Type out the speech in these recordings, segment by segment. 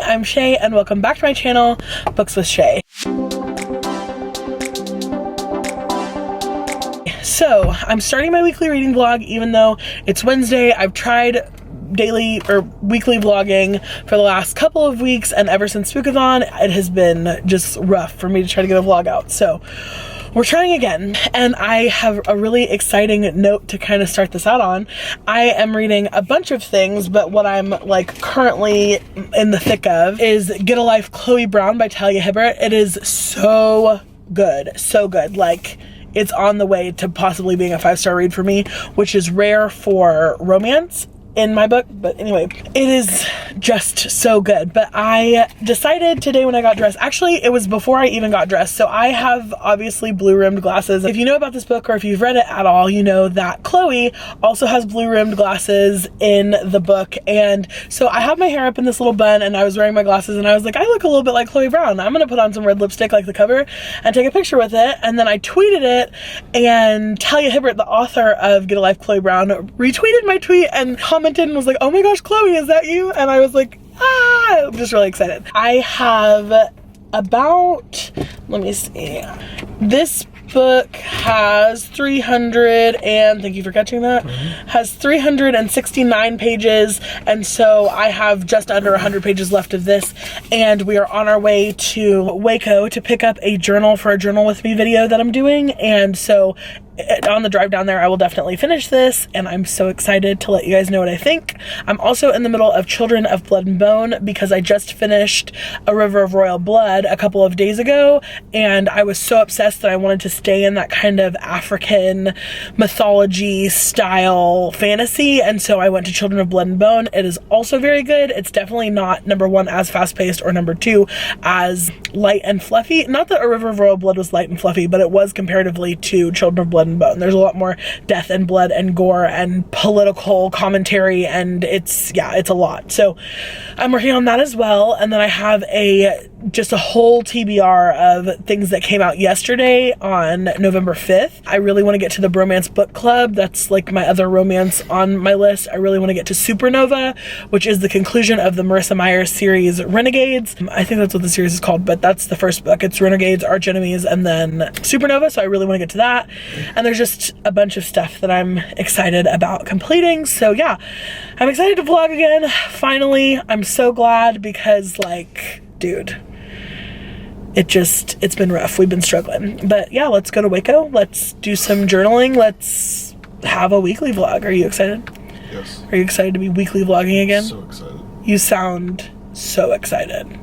I'm Shay and welcome back to my channel, Books with Shay. So, I'm starting my weekly reading vlog even though it's Wednesday. I've tried daily or weekly vlogging for the last couple of weeks, and ever since Spookathon, it has been just rough for me to try to get a vlog out. So, we're trying again, and I have a really exciting note to kind of start this out on. I am reading a bunch of things, but what I'm like currently in the thick of is Get a Life Chloe Brown by Talia Hibbert. It is so good, so good. Like, it's on the way to possibly being a 5-star read for me, which is rare for romance in my book. But anyway, it is just so good. But I decided today when I got dressed, actually it was before I even got dressed, so I have obviously blue rimmed glasses. If you know about this book or if you've read it at all, you know that Chloe also has blue rimmed glasses in the book. And so I have my hair up in this little bun and I was wearing my glasses and I was like, I look a little bit like Chloe Brown. I'm gonna put on some red lipstick like the cover and take a picture with it. And then I tweeted it, and Talia Hibbert, the author of Get a Life Chloe Brown, retweeted my tweet and commented and was like, oh my gosh, Chloe, is that you? And I was like, I'm just really excited. I have about, let me see, this book has 300 and thank you for catching that, has 369 pages, and so I have just under 100 pages left of this, and we are on our way to Waco to pick up a journal for a Journal With Me video that I'm doing. And so on the drive down there, I will definitely finish this, and I'm so excited to let you guys know what I think. I'm also in the middle of Children of Blood and Bone because I just finished A River of Royal Blood a couple of days ago, and I was so obsessed that I wanted to stay in that kind of African mythology style fantasy, and so I went to Children of Blood and Bone. It is also very good. It's definitely not, number one, as fast-paced, or number two, as light and fluffy. Not that A River of Royal Blood was light and fluffy, but it was comparatively to Children of Blood and Bone. There's a lot more death and blood and gore and political commentary, and it's a lot. So I'm working on that as well. And then I have just a whole TBR of things that came out yesterday on November 5th. I really want to get to the Bromance Book Club. That's like my other romance on my list. I really want to get to Supernova, which is the conclusion of the Marissa Myers series Renegades. I think that's what the series is called, but that's the first book. It's Renegades, Arch Enemies, and then Supernova. So I really want to get to that. And there's just a bunch of stuff that I'm excited about completing. So yeah, I'm excited to vlog again. Finally, I'm so glad because, like, dude, it's been rough. We've been struggling. But yeah, let's go to Waco. Let's do some journaling. Let's have a weekly vlog. Are you excited? Yes. Are you excited to be weekly vlogging again? So excited. You sound so excited.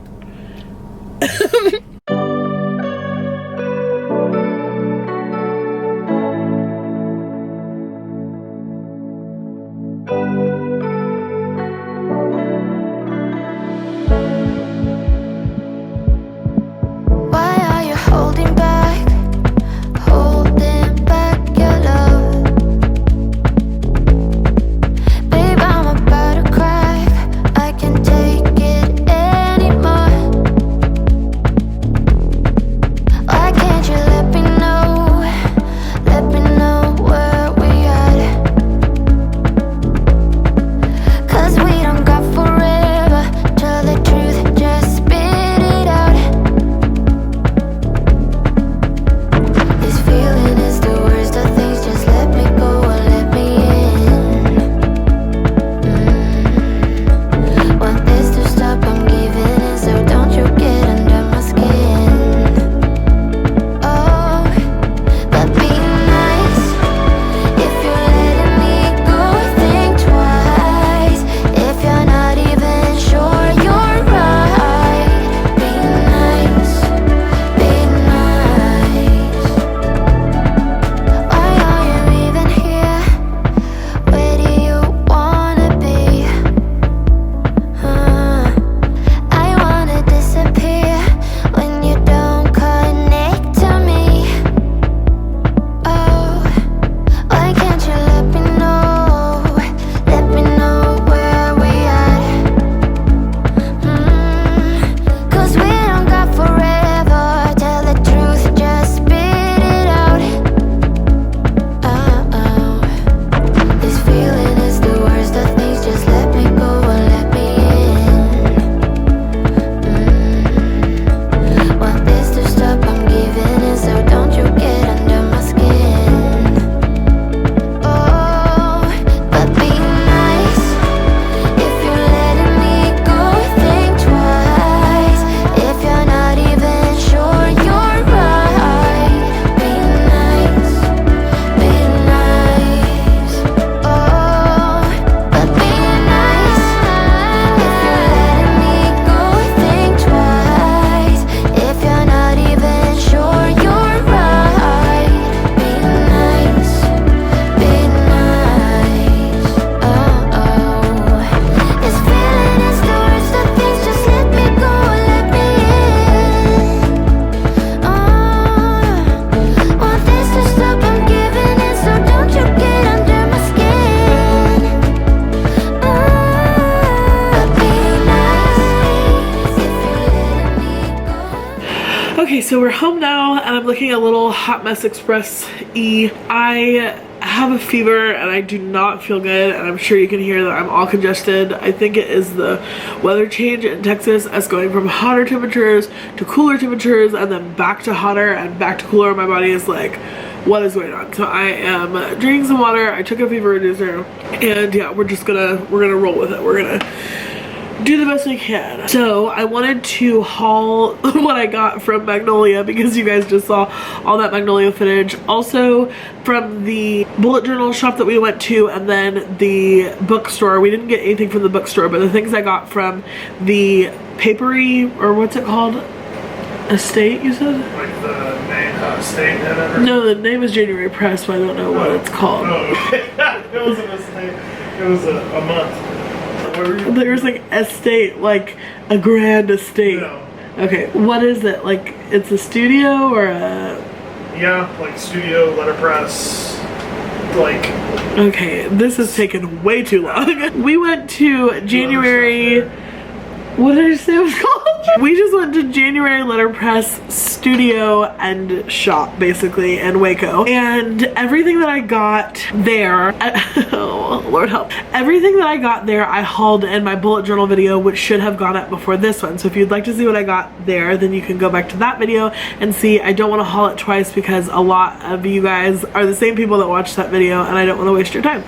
Okay, so we're home now and I'm looking a little hot mess express-y. I have a fever and I do not feel good, and I'm sure you can hear that I'm all congested. I think it is the weather change in Texas, as going from hotter temperatures to cooler temperatures and then back to hotter and back to cooler. My body is like, what is going on? So I am drinking some water. I took a fever reducer, and yeah, we're gonna roll with it. We're gonna do the best we can. So I wanted to haul what I got from Magnolia, because you guys just saw all that Magnolia footage. Also from the bullet journal shop that we went to, and then the bookstore. We didn't get anything from the bookstore, but the things I got from the papery, or what's it called? Estate, you said? Like the name, estate? No, the name is January Press, so I don't know what it's called. Oh, okay. It was an estate. It was a month. There was like estate, like a grand estate. No. Okay, what is it? Like, it's a studio or a... Yeah, like studio, letterpress, like... Okay, this has taken way too long. We went to January... What did I say it was called? We just went to January Letterpress Studio and Shop, basically, in Waco. And everything that I got there, oh, Lord help. Everything that I got there, I hauled in my bullet journal video, which should have gone up before this one. So if you'd like to see what I got there, then you can go back to that video and see. I don't want to haul it twice because a lot of you guys are the same people that watched that video, and I don't want to waste your time.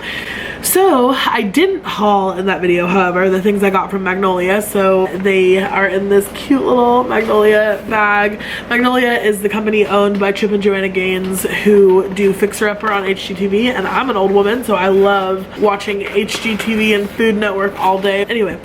So I didn't haul in that video, however, the things I got from Magnolia. So they are in this cute little Magnolia bag. Magnolia is the company owned by Chip and Joanna Gaines, who do Fixer Upper on HGTV, and I'm an old woman, so I love watching HGTV and Food Network all day. Anyway,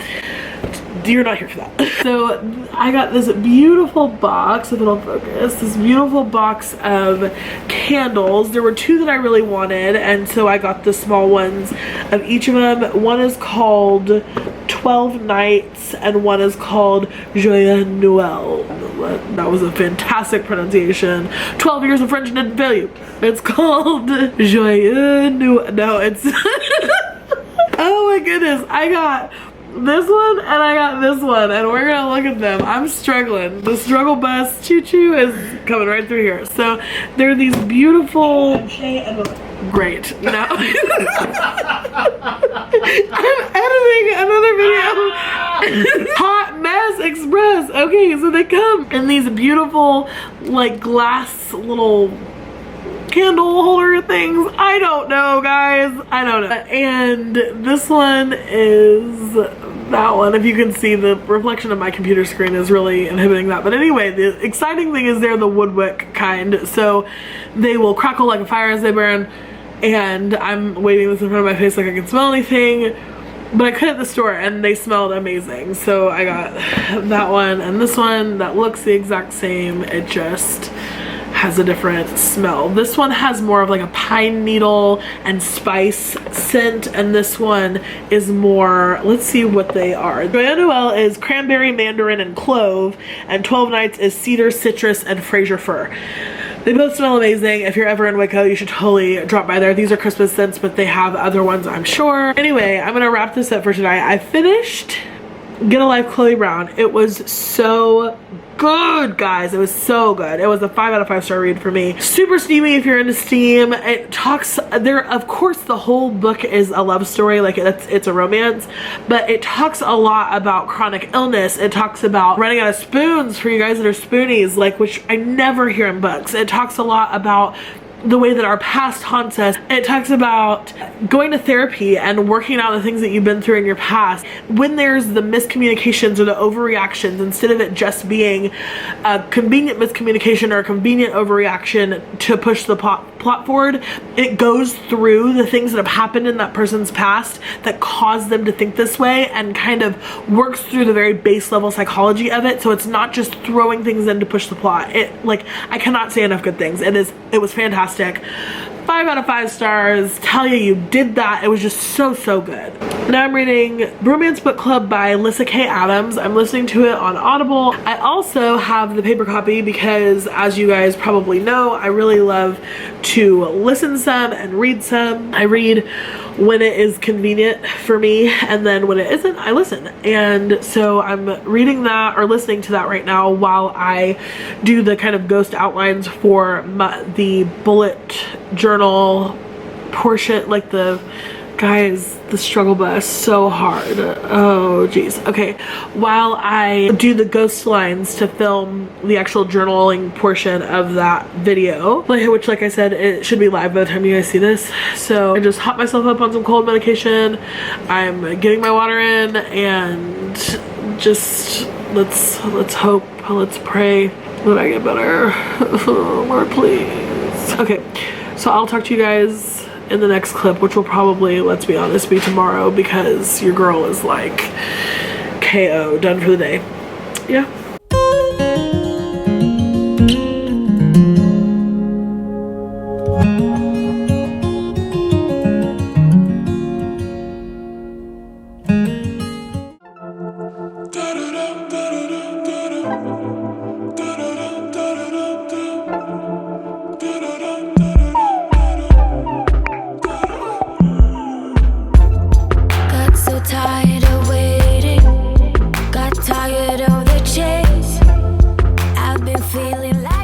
you're not here for that. So I got this beautiful box, if it'll focus, this beautiful box of candles. There were two that I really wanted, and so I got the small ones of each of them. One is called 12 Nights and one is called Joyeux Noël. That was a fantastic pronunciation. 12 years of French didn't fail you. It's called Joyeux Noël. No, it's oh my goodness, I got this one and I got this one, and we're gonna look at them. I'm struggling. The struggle bus choo-choo is coming right through here. So there are these beautiful... Great. No. I'm editing another video. Hot Mess Express. Okay, so they come in these beautiful, like, glass little candle holder things. I don't know, guys. I don't know. And this one is that one. If you can see, the reflection of my computer screen is really inhibiting that. But anyway, the exciting thing is they're the woodwick kind. So they will crackle like a fire as they burn. And I'm waving this in front of my face like I can smell anything. But I could at the store and they smelled amazing. So I got that one and this one that looks the exact same. It just has a different smell. This one has more of like a pine needle and spice scent, and this one is more, let's see what they are. Joyeux Noël is cranberry, mandarin, and clove, and 12 Nights is cedar, citrus, and Fraser fir. They both smell amazing. If you're ever in Waco, you should totally drop by there. These are Christmas scents, but they have other ones, I'm sure. Anyway, I'm gonna wrap this up for tonight. I finished Get a Life Chloe Brown. It was so good, guys. It was so good. It was a 5 out of 5 star read for me. Super steamy if you're into steam. It talks there, of course, the whole book is a love story, like it's a romance, but it talks a lot about chronic illness. It talks about running out of spoons for you guys that are spoonies, like, which I never hear in books. It talks a lot about the way that our past haunts us. It talks about going to therapy and working out the things that you've been through in your past. When there's the miscommunications or the overreactions, instead of it just being a convenient miscommunication or a convenient overreaction to push the plot forward, it goes through the things that have happened in that person's past that caused them to think this way and kind of works through the very base level psychology of it. So it's not just throwing things in to push the plot. It, like, I cannot say enough good things. It was fantastic. 5 out of 5 stars. Tell you did that. It was just so good. Now I'm reading Bromance Book Club by Lyssa K. Adams. I'm listening to it on Audible. I also have the paper copy because, as you guys probably know, I really love to listen some and read some. I read when it is convenient for me, and then when it isn't, I listen. And so I'm reading that or listening to that right now while I do the kind of ghost outlines for the bullet journal portion, like the guys, the struggle bus, so hard. Oh geez. Okay, while I do the ghost lines to film the actual journaling portion of that video, which like I said, it should be live by the time you guys see this. So I just hot myself up on some cold medication, I'm getting my water in, and just let's hope, let's pray that I get better. Lord, please. Okay, so I'll talk to you guys in the next clip, which will probably, let's be honest, be tomorrow, because your girl is like KO, done for the day. Yeah. Tired of waiting, got tired of the chase. I've been feeling like